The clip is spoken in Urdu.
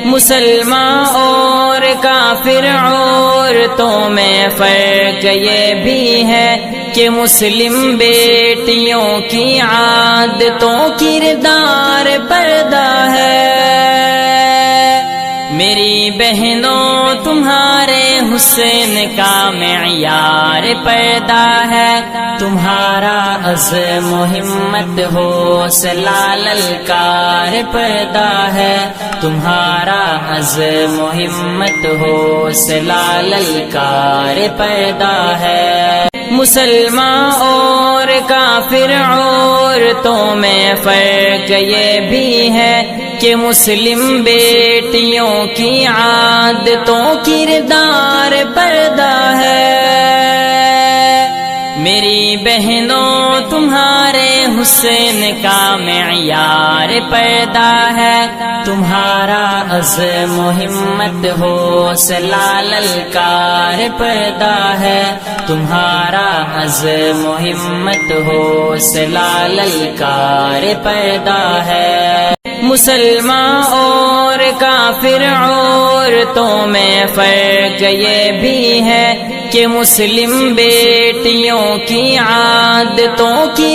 مسلمان اور کافر عورتوں میں فرق یہ بھی ہے کہ مسلم بیٹیوں کی عادتوں کردار پردہ ہے۔ میری بہنوں تمہارے حسن کا معیار پردہ ہے، تمہارا عزم و ہمت حوصلہ للکار پردہ ہے، تمہارا عزم و ہمت حوصلہ للکار پردہ ہے۔ مسلمان اور کافر عورتوں میں فرق یہ بھی ہے کہ مسلم بیٹیوں کی عادتوں کردار پردہ ہے۔ میری بہنوں تمہارے حسن کا معیار پردہ ہے، تمہارا عزم و ہمت حوصلہ للکار پردہ ہے، تمہارا عزم و ہمت حوصلہ للکار پردہ ہے۔ مسلمان اور کافر عورتوں میں فرق یہ بھی ہے کہ مسلم بیٹیوں کی عادتوں کی